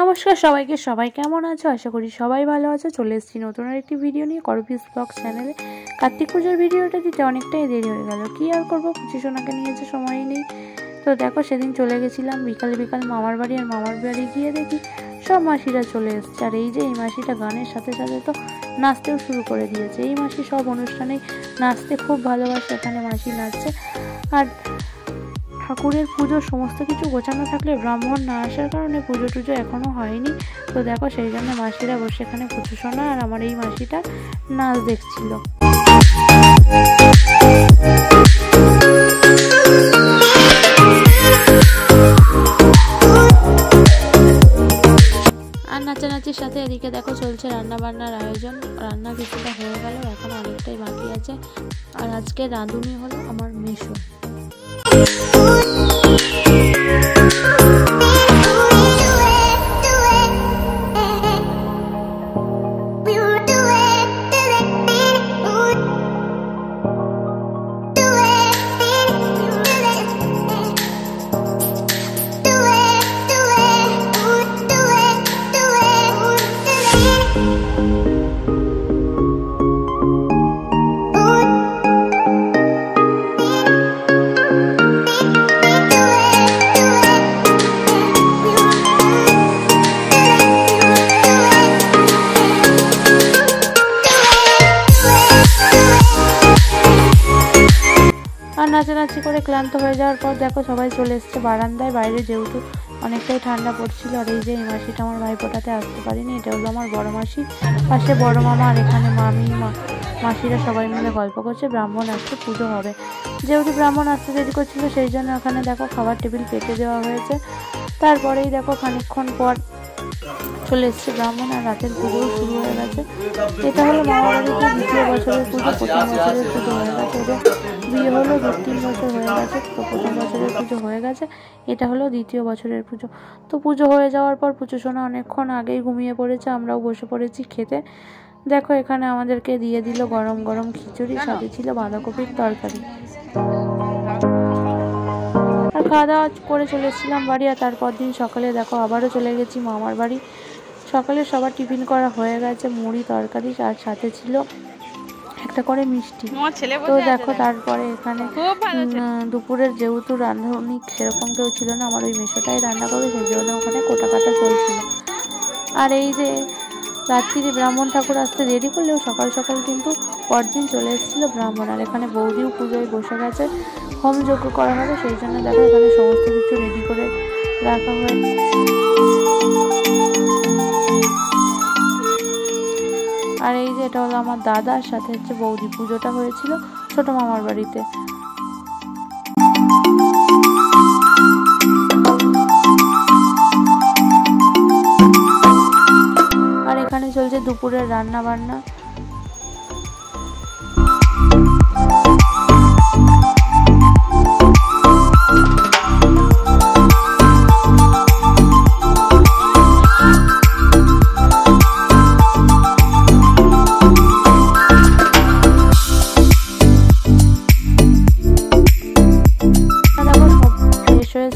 নমস্কার সবাইকে, সবাই কেমন আছো? আশা করি সবাই ভালো আছো। চলে এসেছি নতুন আরেকটি ভিডিও নিয়ে করপিস ব্লগ চ্যানেলে। কার্তিক পুজোর ভিডিওটা দিতে অনেকটাই দেরি হয়ে গেল, কি আর করবো, পুচি সোনাকে নিয়েছে, সময়ই নেই। তো দেখো, সেদিন চলে গেছিলাম বিকাল মামার বাড়ি, আর মামার বাড়ি গিয়ে দেখি সব মাসিরা চলে এসছে। আর এই যে এই মাসিটা গানের সাথে সাথে তো নাচতেও শুরু করে দিয়েছে। এই মাসি সব অনুষ্ঠানেই নাচতে খুব ভালোবাসে, এখানে মাসি নাচছে। আর ঠাকুরের পুজো সমস্ত কিছু গোছানো থাকলে ব্রাহ্মণ না আসার কারণে পুজো টুজো এখনও হয়নি। তো দেখো, সেই জন্য মাসিরা বসে এখানে পুজো শোনা, আর আমার এই মাসিটা নাচ দেখছিল। আর নাচানাচির সাথে এদিকে দেখো চলছে রান্না বান্নার আয়োজন। রান্না কিছুটা হয়ে গেল, এখন অনেকটাই বাকি আছে। আর আজকে রাঁধুনি হলো আমার মেশো। আর নাচানাচি করে ক্লান্ত হয়ে যাওয়ার পর দেখো সবাই চলে এসছে বারান্দায়। বাইরে যেহেতু অনেকটাই ঠান্ডা পড়ছিল। আর এই যে এই মাসিটা আমার ভাইফোঁটাতে আসতে পারিনি, এটা হলো আমার বড় মাসি, পাশে বড় মামা, আর এখানে মামি মাসিরা সবাই মিলে গল্প করছে। ব্রাহ্মণ আসতে পুজো হবে, যেহেতু ব্রাহ্মণ আসতে দেরি করছিল সেই জন্য ওখানে দেখো খাবার টেবিল পেতে দেওয়া হয়েছে। তারপরেই দেখো খানিকক্ষণ পর চলে এসছে ব্রাহ্মণ, আর রাতের পুজোও শুরু হয়ে গেছে। এটা হলো মামাবাড়িতে দ্বিতীয় বছরের পুজো। প্রথম বছরের পুজো হয়ে গেছে, ওদের বিয়ে হলো 2-3 বছর হয়ে গেছে। তো প্রথম বছরের পুজো হয়ে গেছে, এটা হলো দ্বিতীয় বছরের পুজো। তো পুজো হয়ে যাওয়ার পর পুজো সোনা অনেকক্ষণ আগেই ঘুমিয়ে পড়েছে, আমরাও বসে পড়েছি খেতে। দেখো এখানে আমাদেরকে দিয়ে দিল গরম গরম খিচুড়ি, সাথে ছিল বাঁধাকপির তরকারি। আর খাওয়া দাওয়া করে চলে এসেছিলাম বাড়ি। আর তারপর দিন সকালে দেখো আবারও চলে গেছি মামার বাড়ি। সকালে সবার টিফিন করা হয়ে গেছে, মুড়ি তরকারি, আর সাথে ছিল একটা করে মিষ্টি। তো দেখো তারপরে এখানে দুপুরের যেহেতু রাঁধুনি সেরকম কেউ ছিল না, আমার ওই মেশোটাই রান্না করবে, সেই জন্য ওখানে কোটা কাটা চলছিল। আর এই যে রাত্রিরে ব্রাহ্মণ ঠাকুর আসতে দেরি করলেও সকাল সকাল কিন্তু পরদিন চলে এসেছিলো ব্রাহ্মণ। আর এখানে বৌদিও পুজোয় বসে গেছে, হোম যজ্ঞ করা হবে, সেই জন্য দেখো এখানে সমস্ত কিছু রেডি করে রাখা হয়েছে। আর এই যে এটা হলো আমার দাদার সাথে হচ্ছে বৌদি, পুজোটা হয়েছিল ছোট মামার বাড়িতে। আর এখানে চলছে দুপুরের রান্না বান্না।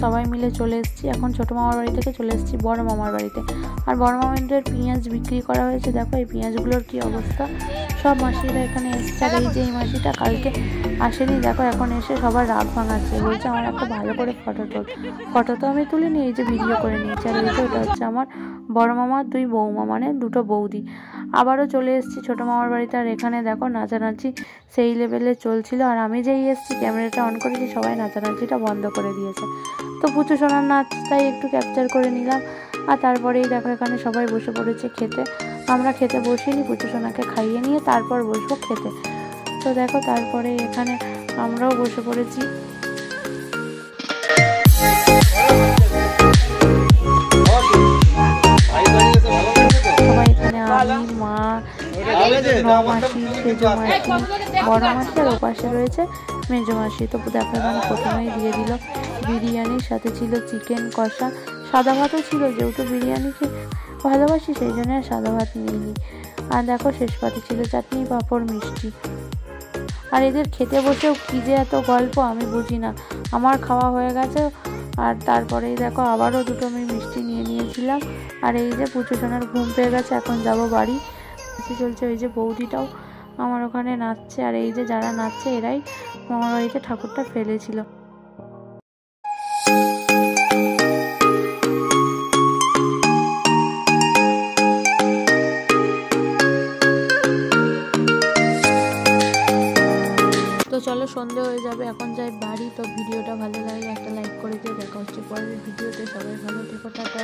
সবাই মিলে চলে এসেছি, এখন ছোটো মামার বাড়ি থেকে চলে এসেছি বড় মামার বাড়িতে। আর বড় মামাদের পেঁয়াজ বিক্রি করা হয়েছে। দেখো এই পেঁয়াজগুলোর কি অবস্থা, সব মাসিরা এখানে এসছে। আর এই যে এই মাসিটা কালকে আসেনি, দেখো এখন এসে সবার রাগ ভাঙাচ্ছে, বলছে আমার একটা ভালো করে ফটো তো আমি তুলিনি, এই যে ভিডিও করে নিয়েছি। আর এই যে ওটা হচ্ছে আমার বড় মামার 2 বৌমা, মানে 2টো বৌদি। আবারও চলে এসেছি ছোটো মামার বাড়িতে। আর এখানে দেখো নাচানাচি সেই লেভেলে চলছিল। আর আমি যেই এসেছি ক্যামেরাটা অন করেছি, সবাই নাচানাচিটা বন্ধ করে দিয়েছে। তো পুচু সোনার নাচটাই একটু ক্যাপচার করে নিলাম। আর তারপরেই দেখো এখানে সবাই বসে পড়েছে খেতে। আমরা খেতে বসিনি, পুচু সোনাকে খাইয়ে নিয়ে তারপর বসবো খেতে। তো দেখো তারপরে এখানে আমরাও বসে পড়েছি। সবাই এখানে আমি, মা, মাসি, সেজো মাসি, বড় মাসি, আর ওপাশে রয়েছে মেজো মাসি। তো দেখো এখানে প্রথমেই দিয়ে দিল বিরিয়ানির সাথে ছিল চিকেন কষা, সাদা ভাতও ছিল, যেহেতু বিরিয়ানিকে ভালোবাসি সেই জন্য সাদা ভাত নিইনি। আর দেখো শেষ পাতে ছিল চাটনি, পাঁপড়, মিষ্টি। আর এদের খেতে বসেও কী যে এত গল্প আমি বুঝি না। আমার খাওয়া হয়ে গেছে, আর তারপরেই দেখো আবারও দুটো আমি মিষ্টি নিয়ে নিয়েছি। গেছিলাম। আর এই যে পুচু সোনার ঘুম পেয়ে গেছে, এখন যাব বাড়ি। চলছে ওই যে বৌদিটাও আমার ওখানে নাচছে, আর এই যে যারা নাচছে এরাই মামার বাড়িতে ঠাকুরটা ফেলেছিল। তো চলো, সন্ধে হয়ে যাবে, এখন যাই বাড়ি। তো ভিডিওটা ভালো লাগলে একটা লাইক করে দিয়ে দেখা হচ্ছে পরের ভিডিওতে। সবাই ভালো থেকো, টাটা।